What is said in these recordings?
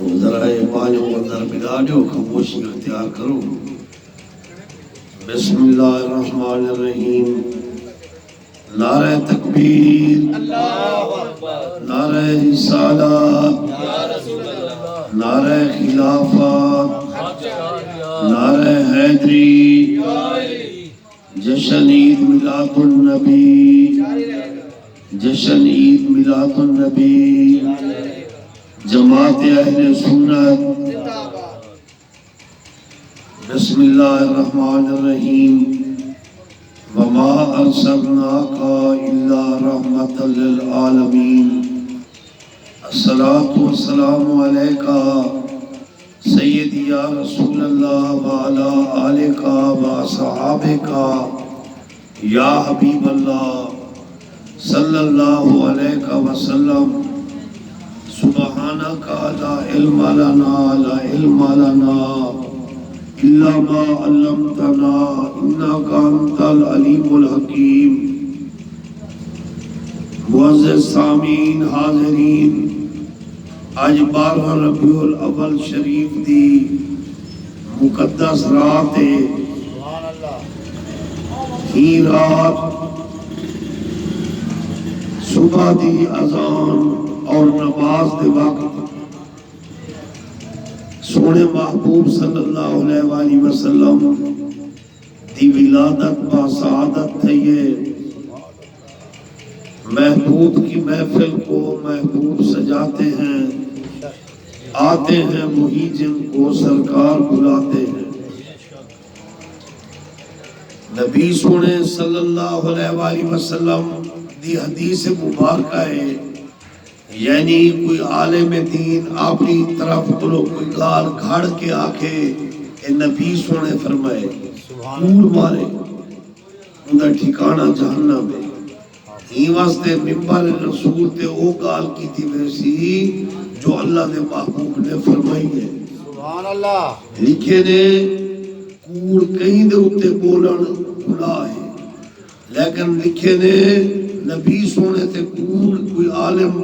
ذرائع پانچوں اندر ملا جو خاموشی اختیار کرو. بسم اللہ الرحمن الرحیم. نعرہ تکبیر، نعرہ رسالت، نعرہ خلافت، نعرہ حیدری، جشن عید میلاد النبی، جشن عید میلاد النبی، جماعت اہل سنت. بسم اللہ الرحمن الرحیم. وما ارسلناک الا رحمۃ للعالمین. الصلاۃ والسلام علیک سیدی یا رسول اللہ وعلی آلک واصحابک یا حبیب اللہ صلی اللہ علیہ وسلم. سبحانک لا علم لنا لا علم لنا الا ما علمتنا انک انت العلیم الحکیم. معزز سامعین حاضرین، آج 12 ربیع الاول شریف دی مقدس رات ہے. ہی رات صبح دی اذان اور نماز دے وقت سونے محبوب صلی اللہ علیہ وآلہ وسلم دی ولادت با سعادت تھئیے. محبوب کی محفل کو محبوب سجاتے ہیں، آتے ہیں وہی جن کو سرکار بلاتے ہیں. نبی سونے صلی اللہ علیہ وآلہ وسلم دی حدیث مبارکہ ہے، یعنی کوئی عالم دین اپنی طرف کوئی گال گھڑ کے آکھے اے نبی سونے فرمائے کوڑ مارے اندر ٹھکانہ جہنم ہے. ہی واسطے ممبر رسول تے او گال کی تھی ویسی جو اللہ نے محبوب نے فرمائی ہے. سبحان اللہ. لکھے نے کوڑ کہیں دے اتے بولن گناہ ہے، لیکن لکھے نے نبی سونے تے کوڑ کوئی عالم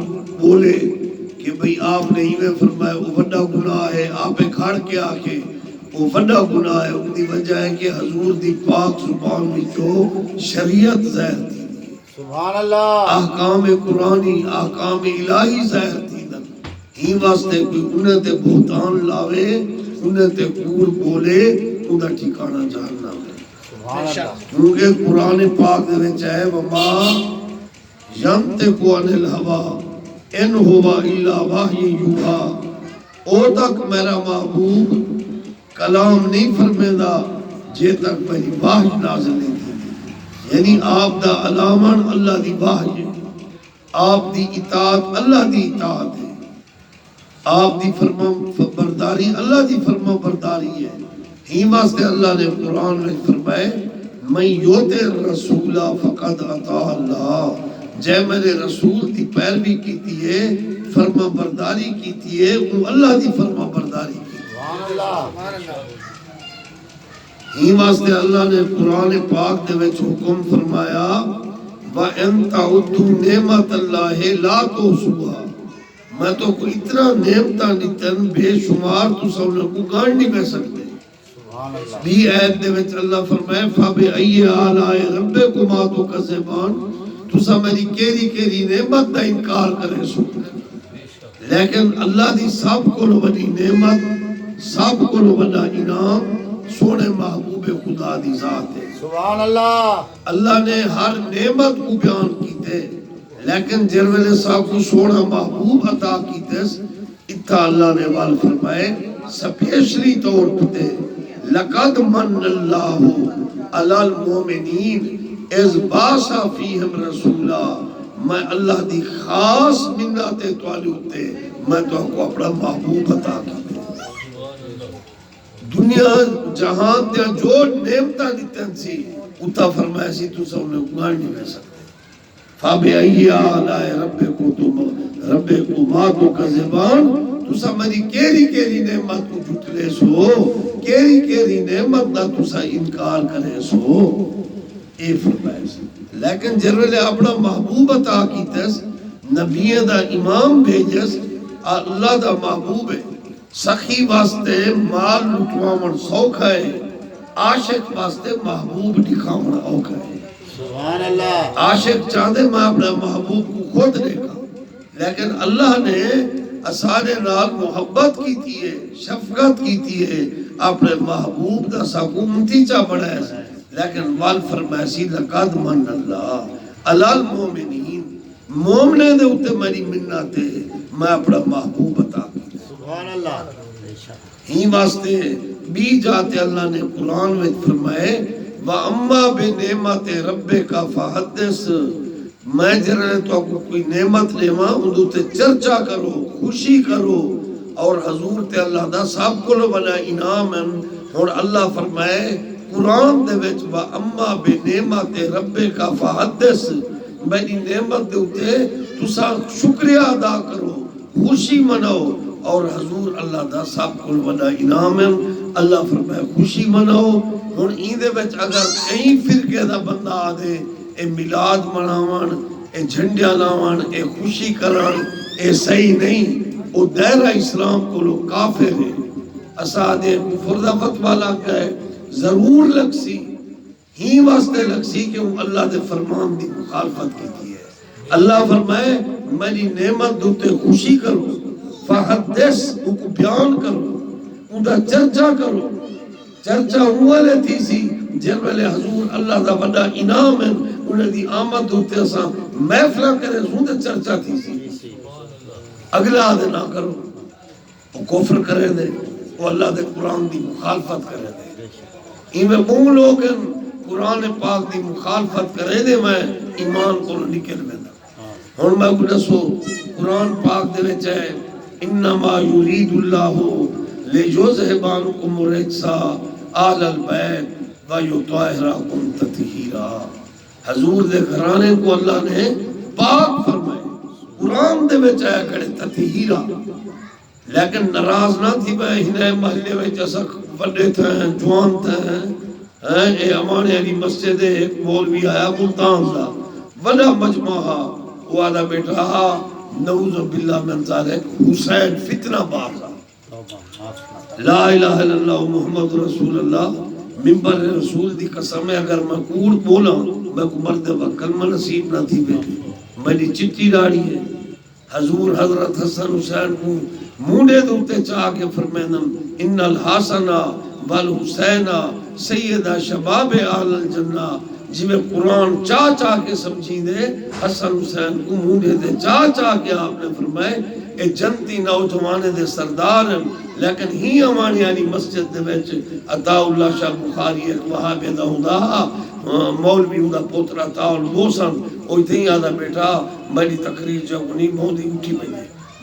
بولے کہ بھئی آپ نے ہی میں فرمایا وہ وڈا گناہ ہے، آپ کھڑ کے آکے وہ وڈا گناہ ہے. ان دی وجہ ہے کہ حضور دی پاک زبان میں جو شریعت ظاہر تھی، سبحان اللہ، احکام قرآنی احکام الہی ظاہر تھی. ہی واسطے کوئی انہیں تے بہتان لاوے، انہیں تے کوڑ بولے، انہیں ٹھکانہ جہنم ہے. کیونکہ قرآن پاک دے وچ ہے وما ینطق عن الہویٰ ان ہوا الا وحی یوحیٰ. او تک میرا محبوب کلام نہیں فرمیدا جے تک میری وحی نازل نہیں تھی. یعنی آپ دا علامن اللہ دی وحی ہے، آپ دی اطاعت اللہ دی اطاعت ہے، آپ دی فرما برداری اللہ دی فرما برداری ہے. ہی واسطے اللہ نے قرآن میں فرمائے من یطع الرسول فقد اطاع اللہ. جے میرے رسول دی پیروی کیتی ہے، فرما برداری کیتی ہے، وہ اللہ دی فرما برداری کی. ہی واسطے اللہ نے قرآن پاک دے وچ حکم فرمایا وَإِن تَعُدُّوا نِعْمَتَ اللَّهِ لَا تُحْصُوهَا. میں تو کوئی اتنا نعمتاں نتن بے شمار تو سب نے کو گاڑ نہیں بہ سکتے. بھی آیت دے وچ اللہ فرمائے فَبِأَيِّ آلَاءِ رَبِّكُمَا تُكَذِّبَانِ. تو سا میری کیری نعمت دا انکار کرے سو، لیکن اللہ دی سب کو بڑی نعمت، سب کو بڑا انعام سونے محبوب خدا دی ذات ہے. سبحان اللہ. اللہ نے ہر نعمت کو بیان کیتے، لیکن جرویلے صاحب کو سونا محبوب عطا کیتے. اتھا اللہ نے وال فرمائے سپیشلی طور پتے لَقَدْ مَنَّ اللَّهُ عَلَى الْمُؤْمِنِينَ اِذْ بَعَثَ فِيهِمْ رَسُولًا. میں اللہ دی خاص منت توالے ہوتے میں تو کو اپنا محبوب عطا کیتے. دنیا جہان دیا جو نعمتہ دیتن سی اتھا فرمایا سی تو سب نے اگاڑ نہیں بہ سکتے. فَبِأَيِّ آلَاءِ رَبِّكُمَا تُكَذِّبَانِ. تو سب میری کیری نعمت کو جھٹلے سو، کیری نعمت دا تو سا انکار کرے سو. اے فرمائے سی. لیکن جرویلے اپنا محبوب عطا کیتے نبی دا امام بھیجس اللہ دا محبوب ہے. سخی واسطے مال لٹواون سوکھا ہے، عاشق واسطے محبوب دکھاون اوکھا ہے۔ سبحان اللہ۔ عاشق چاہتے میں اپنے محبوب کو خود دیکھا، لیکن اللہ نے اسانے نال محبت کی تھی ہے، شفقت کی تھی ہے، اپنے محبوب دا سکونتی چاہ بڑھائے، لیکن وال فرمائسی لقد من اللہ علال مومنین، مومنے دے اتے میری منت ہے، میں اپنا محبوب عطا کی۔ سبحان اللہ۔ ہی واسطے بھی جاتے اللہ نے قرآن میں فرمائے وَأَمَّا بِنِعْمَتِ رَبِّكَ فَحَدِّثْ، میں جنہیں تو کو کوئی نعمت لیواں اندو تے چرچا کرو، خوشی کرو، اور حضور تے اللہ دا سب کو بنا انعام ہے۔ اور اللہ فرمائے قرآن دے وچ وَأَمَّا بِنِعْمَتِ رَبِّكَ فَحَدِّثْ، میری نعمت دے اتے تسا شکریہ ادا کرو، خوشی مناؤ، اور حضور اللہ دا سب کو بنا انعام ہے۔ اللہ فرمائے خوشی مناؤ۔ ہن ایندے وچ اگر کئی فرقے دا بندہ آدے اے میلاد مناون، اے جھنڈیاں لاون، اے خوشی کرن، اے صحیح نہیں، او دائرہ اسلام کو لوگ کافر ہے۔ اسا دے کفر دا فتویٰ لگ گئے، ضرور لگ سی، ہی واسطے لگ سی کہ وہ اللہ دے فرمان دی مخالفت کی ہے۔ اللہ فرمائے میری نعمت دوتے خوشی کرو، فحدث کو بیان کرو، اندھا چرچا کرو۔ چرچا ہوا لے تھی سی جن والے حضور اللہ دا بڑا انعام ہے، انہیں دی آمد ہوتے اساں محفلہ کرے زوندے چرچا تھی سی۔ اگلا آدھے نہ کرو، وہ کفر کرے دے، وہ اللہ دے قرآن دی مخالفت کرے دے۔ ایمیں مون لوگ قرآن پاک دی مخالفت کرے دے، میں ایمان کو نکل میں دا۔ ہن میں کو دسو قرآن پاک دے وچ ہے انما یرید اللہ لیذہب عنکم الرجس اہل البیت ویطہرکم تطہیرا۔ حضور دے گھرانے کو اللہ نے پاک فرمائے، قرآن دے وچ آیا کھڑے تطہیرا، لیکن ناراض نہ تھی بے ہنے محلے وچ اسا وڈے تھے جوان تھے، اے امانے علی مسجد ایک مولوی آیا ملتان دا وڈا مجمع، وہ آدھا بیٹا نعوذ باللہ من ذالک حسین فتنہ باز لا الہ الا اللہ محمد رسول اللہ، ممبر رسول دی قسم ہے اگر میں کوڑ بولا میں کو مرد وقت کلمہ نصیب نہ تھی بیٹی، میری چٹی داڑھی ہے۔ حضور حضرت حسن حسین کو مونڈے دوتے چاہ کے فرمیدن ان الحسن والحسین سیدہ شباب اہل الجنہ، جی قرآن چاہ چاہ کے سمجھی دے حسن حسین کو مونڈے دے چاہ چاہ کے آپ نے فرمائے اے جنتی نوجوانے دے سردار ہیں، لیکن ہی ہمانی آنی مسجد دے بیچ عطا اللہ شاہ بخاری ایک وہابی دا ہدا مولوی ہدا پوترا تاول بوسن، اوہی تھی آدھا بیٹا میری تقریر جو نہیں موندی اٹھی بھئی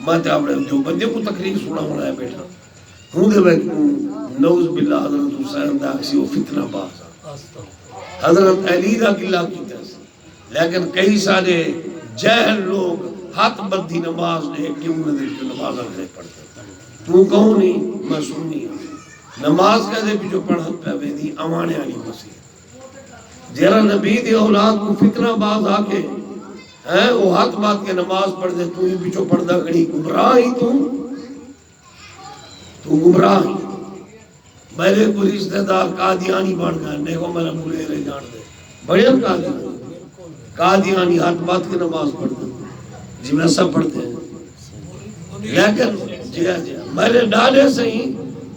میں تے آپ نے جو بندے کو تقریر سنا ہونا ہے بیٹا ہوں دے بیچ نوز باللہ حضرت حسین دا اکسی وہ فتنہ باز حضرت علی دا قلعہ کی تیس، لیکن کئی سارے جہل لوگ ہاتھ بدھی نماز نے کیوں نہ دیکھ نماز آگے پڑھتے تو کہوں نہیں میں سننی ہوں نماز کا دے بھی جو پڑھت پہ دی امانے آنی مسیح جیرہ نبی دی اولاد کو فتنہ باز آکے وہ ہاتھ بات کے نماز پڑھ دے تو ہی پیچھو پڑھدا کھڑی گمراہ ہی تو گمراہ ہی۔ میرے کو رشتہ دار قادیانی بڑھ گئے نیکو میرا مولے رہ جان دے بڑے قادیانی ہاتھ بات کے نماز پڑھ دے جی میں سب پڑھتے ہیں، لیکن جی میرے ڈالے سے ہی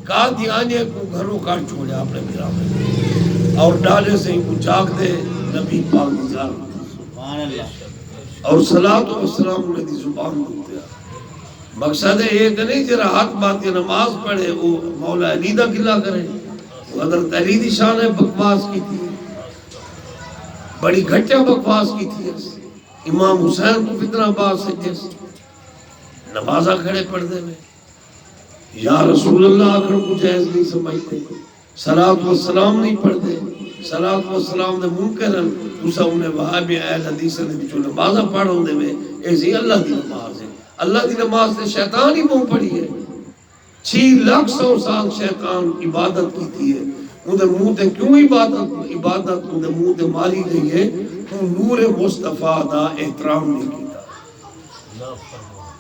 قادیانی کو گھروں کاٹ چھوڑے آپ نے میرا میں اور ڈالے سے ہی کو جاگ دے نبی پاک نظار اور صلاة و سلام نے دی زبان دھوتے ہیں۔ مقصد ہے ایک نہیں جرا ہاتھ بات کے نماز پڑھے وہ مولا علی دا قلعہ کرے، وہ حضرت علی دی شان بکواس کی تھی، بڑی گھٹیا بکواس کی تھی، امام حسین کو فتنہ باز سجے نمازہ کھڑے پڑھ دے میں یا رسول اللہ اگر کو جائز نہیں سمجھتے، صلاة و سلام نہیں پڑھ دے، صلاة و سلام دے منکرن اسا انہیں وہابی اہل حدیث نے بچو نمازہ پڑھوں دے میں ایسی اللہ دی نماز ہے۔ اللہ دی نماز سے شیطان ہی منہ پڑی ہے، 6,100,000 سال شیطان عبادت کی تھی ہے، انہیں منہ تے کیوں عبادت انہیں منہ تے ماری گئی ہے تو نور مصطفیٰ دا احترام نہیں کیتا۔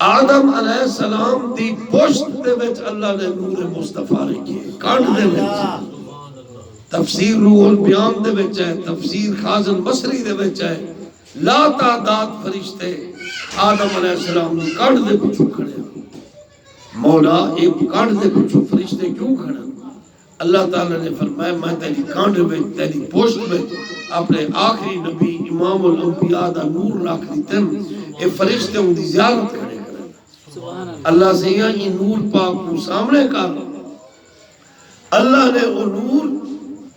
آدم علیہ السلام دی پشت دے وچ اللہ نے نور مصطفیٰ رکھے کانڈ دے وچ تفسیر روح البیان دے وچ ہے تفسیر خازن بصری دے وچ ہے لا تعداد فرشتے آدم علیہ السلام نے کانڈ دے پچھو کھڑے مولا ایک کانڈ دے پچھو فرشتے کیوں کھڑے اللہ تعالیٰ نے فرمایا میں تیری کانڈ میں تیری پوشت میں اپنے آخری نبی امام الانبیاء دا نور رکھ دیتن اے فرشتے ان دی زیارت کھڑے کریں اللہ سے یہ نور پاک کو سامنے کر اللہ نے وہ نور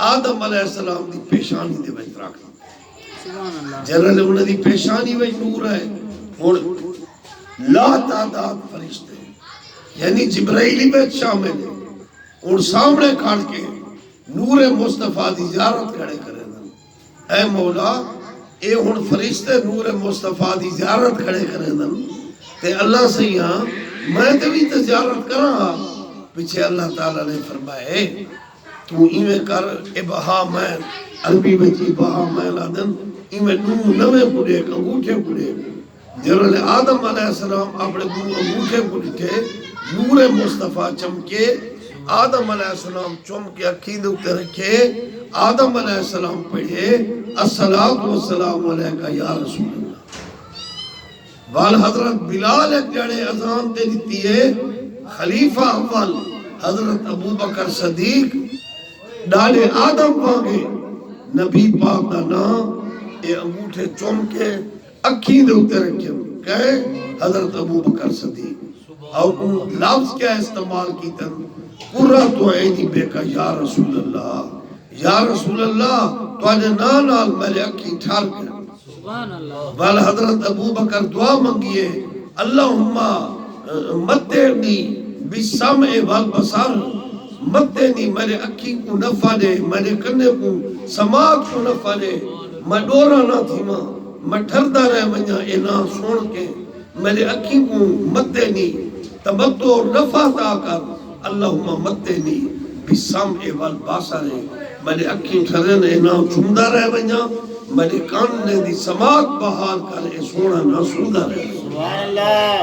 آدم علیہ السلام دی پیشانی دے وچ رکھ دی جنرل انہوں دی پیشانی وچ نور ہے اور لا تعداد فرشتے یعنی جبرائیلی وچ شامل ہے اور سامنے کھڑ کے نور مصطفیٰ دی زیارت کھڑے کرے دن اے مولا اے ہن فرشتے نور مصطفیٰ دی زیارت کھڑے کرے دن تے اللہ سے یہاں میں تے بھی تے زیارت کراں پیچھے اللہ تعالیٰ نے فرمائے تو ایویں کر ابہا میں عربی میں ابہا میں لادن ایویں نور نوے پڑے انگوٹھے پڑے جنرل آدم علیہ السلام اپنے دو انگوٹھے پڑے نور مصطفیٰ چمکے آدم علیہ السلام چوم کے عقید اکتے رکھے آدم علیہ السلام پڑھے السلام والسلام علیکہ یا رسول اللہ وال حضرت بلال ایک جڑے اذان دے دیتی ہے خلیفہ اول حضرت ابو بکر صدیق ڈالے آدم وانگے نبی پاک دا نام اے انگوٹھے چوم کے عقید اکتے رکھے کہے حضرت ابو بکر صدیق اور ان لفظ کیا استعمال کی تن قرۃ عینی بیکا یا رسول اللہ تو آجے نال میرے اکھی ٹھار گیا بل حضرت ابو بکر دعا منگیے اللہم متعنی بسمع والبصر متعنی میرے اکھی کو نفع دے میرے کنے کو سماعت کو نفع دے میں ڈورا نہ تھی میں ٹھردہ رہ منیا اینا سون کے میرے اکھی کو متعنی تمتع اور نفع تا کر اللہم متعنی بسمع والبصر میرے اکھی ٹھرن اینا چمدہ رہ منیا میرے کان نے دی سماعت بحال کر اے سونا نہ سودہ رہ سبحان اللہ